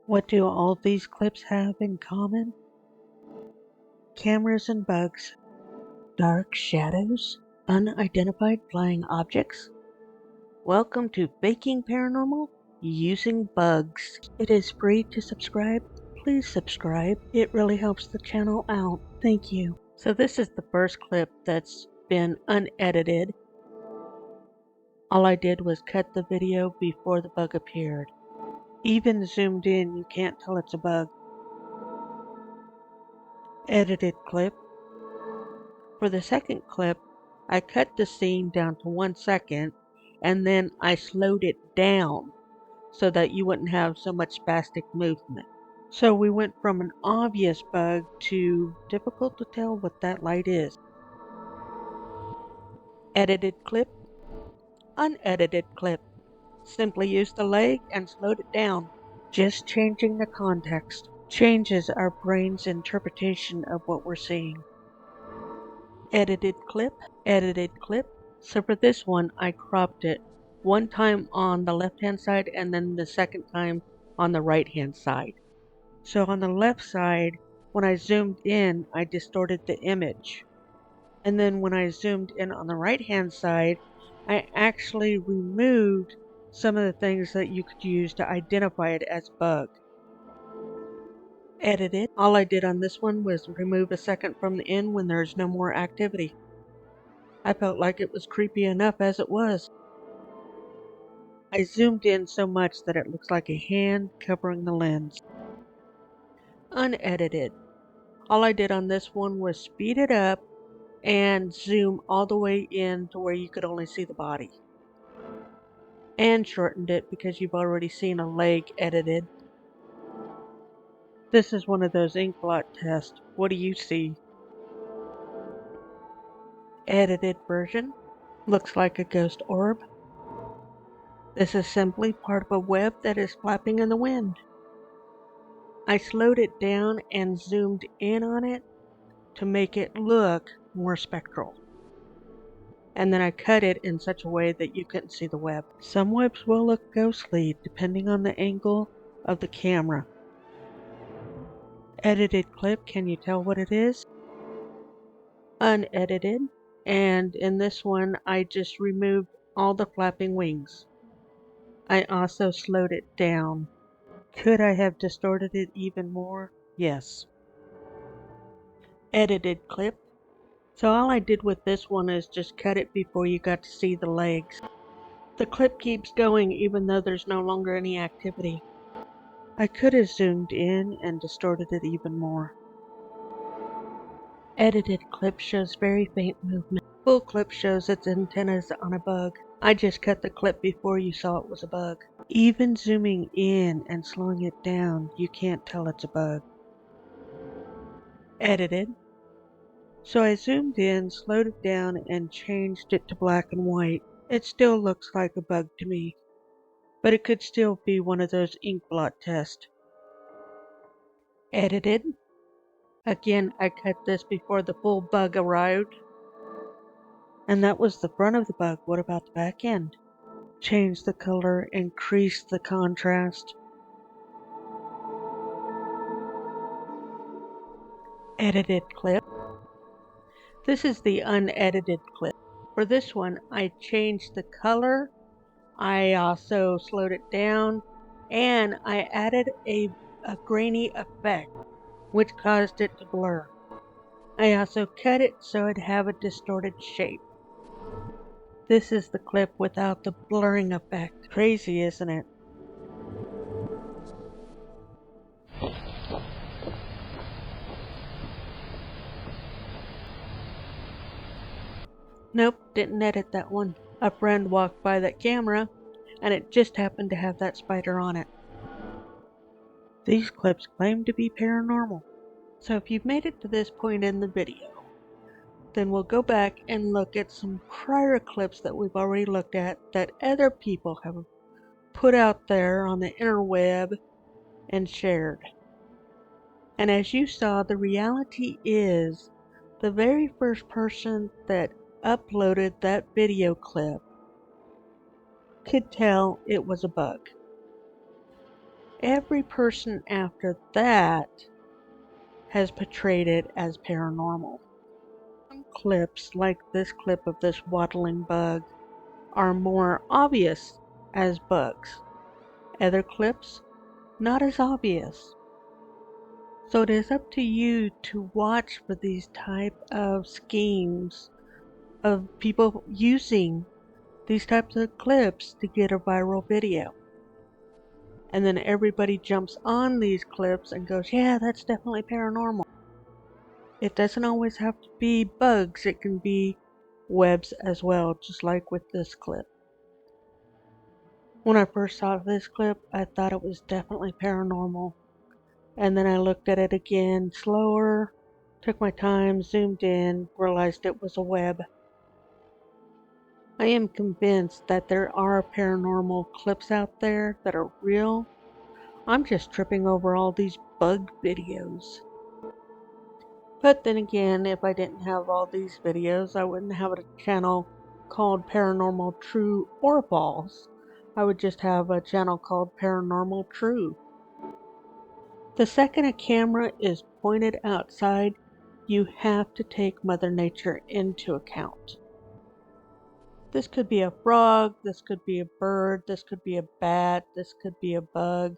What do all these clips have in common? Cameras and bugs, dark shadows, unidentified flying objects. Welcome to Faking Paranormal using bugs. It is free to subscribe. Please subscribe. It really helps the channel out. Thank you. So this is the first clip that's been unedited. All I did was cut the video before the bug appeared. Even zoomed in, you can't tell it's a bug. Edited clip. For the second clip, I cut the scene down to 1 second and then I slowed it down so that you wouldn't have so much spastic movement. So we went from an obvious bug to difficult to tell what that light is. Edited clip, unedited clip. Simply used the leg and slowed it down. Just changing the context changes our brain's interpretation of what we're seeing. Edited clip, edited clip. So for this one, I cropped it one time on the left-hand side and then the second time on the right-hand side. So on the left side, when I zoomed in, I distorted the image. And then when I zoomed in on the right-hand side, I actually removed some of the things that you could use to identify it as bug. Edited. All I did on this one was remove a second from the end when there's no more activity. I felt like it was creepy enough as it was. I zoomed in so much that it looks like a hand covering the lens. Unedited. All I did on this one was speed it up and zoom all the way in to where you could only see the body. And shortened it because you've already seen a leg edited. This is one of those ink blot tests. What do you see? Edited version. Looks like a ghost orb. This is simply part of a web that is flapping in the wind. I slowed it down and zoomed in on it to make it look more spectral. And then I cut it in such a way that you couldn't see the web. Some webs will look ghostly depending on the angle of the camera. Edited clip, can you tell what it is? Unedited, and in this one I just removed all the flapping wings. I also slowed it down. Could I have distorted it even more? Yes. Edited clip. So all I did with this one is just cut it before you got to see the legs. The clip keeps going even though there's no longer any activity. I could have zoomed in and distorted it even more. Edited clip shows very faint movement. Full clip shows its antennas on a bug. I just cut the clip before you saw it was a bug. Even zooming in and slowing it down, you can't tell it's a bug. Edited. So I zoomed in, slowed it down, and changed it to black and white. It still looks like a bug to me, but it could still be one of those ink blot tests. Edited. Again, I cut this before the full bug arrived. And that was the front of the bug. What about the back end? Change the color, increase the contrast. Edited clip. This is the unedited clip. For this one, I changed the color. I also slowed it down, and I added a grainy effect, which caused it to blur. I also cut it so it'd have a distorted shape. This is the clip without the blurring effect. Crazy, isn't it? Nope, didn't edit that one. A friend walked by that camera, and it just happened to have that spider on it. These clips claim to be paranormal. So if you've made it to this point in the video, then we'll go back and look at some prior clips that we've already looked at that other people have put out there on the interweb and shared. And as you saw, the reality is the very first person that uploaded that video clip could tell it was a bug. Every person after that has portrayed it as paranormal. Some clips, like this clip of this waddling bug, are more obvious as bugs. Other clips, not as obvious. So it is up to you to watch for these type of schemes of people using these types of clips to get a viral video. And then everybody jumps on these clips and goes, yeah, that's definitely paranormal. It doesn't always have to be bugs, it can be webs as well, just like with this clip. When I first saw this clip, I thought it was definitely paranormal. And then I looked at it again slower, took my time, zoomed in, realized it was a web. I am convinced that there are paranormal clips out there that are real. I'm just tripping over all these bug videos. But then again, if I didn't have all these videos, I wouldn't have a channel called Paranormal True or False. I would just have a channel called Paranormal True. The second a camera is pointed outside, you have to take Mother Nature into account. This could be a frog, this could be a bird, this could be a bat, this could be a bug.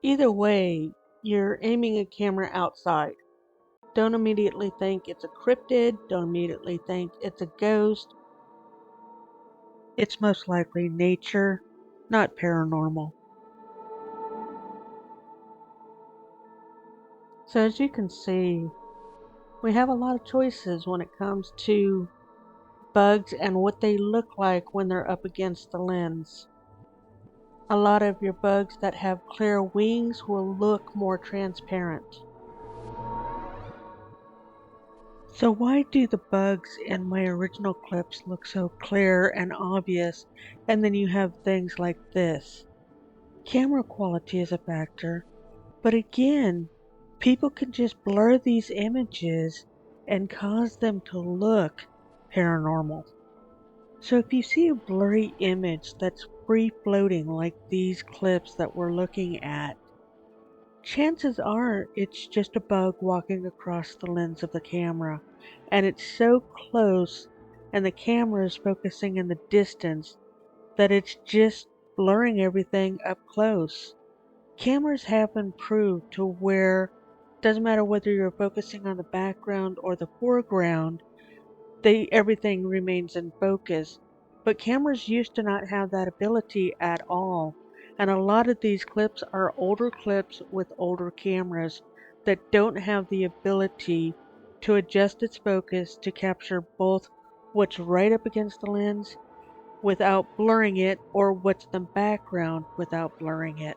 Either way, you're aiming a camera outside. Don't immediately think it's a cryptid, don't immediately think it's a ghost. It's most likely nature, not paranormal. So as you can see, we have a lot of choices when it comes to bugs and what they look like when they're up against the lens. A lot of your bugs that have clear wings will look more transparent. So why do the bugs in my original clips look so clear and obvious, and then you have things like this? Camera quality is a factor, but again, people can just blur these images and cause them to look paranormal. So if you see a blurry image that's free floating like these clips that we're looking at, chances are it's just a bug walking across the lens of the camera, and it's so close and the camera is focusing in the distance that it's just blurring everything up close. Cameras have improved to where it doesn't matter whether you're focusing on the background or the foreground, everything remains in focus. But cameras used to not have that ability at all. And a lot of these clips are older clips with older cameras that don't have the ability to adjust its focus to capture both what's right up against the lens without blurring it, or what's the background without blurring it.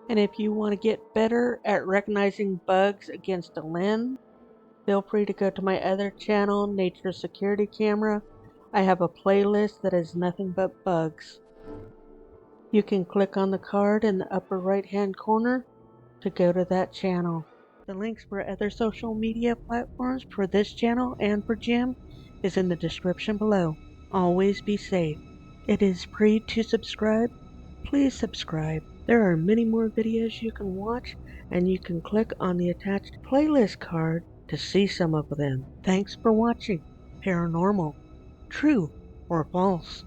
And if you want to get better at recognizing bugs against a lens, feel free to go to my other channel, Nature Security Camera. I have a playlist that is nothing but bugs. You can click on the card in the upper right hand corner to go to that channel. The links for other social media platforms for this channel and for Jim is in the description below. Always be safe. It is free to subscribe. Please subscribe. There are many more videos you can watch, and you can click on the attached playlist card to see some of them. Thanks for watching Paranormal, True or False.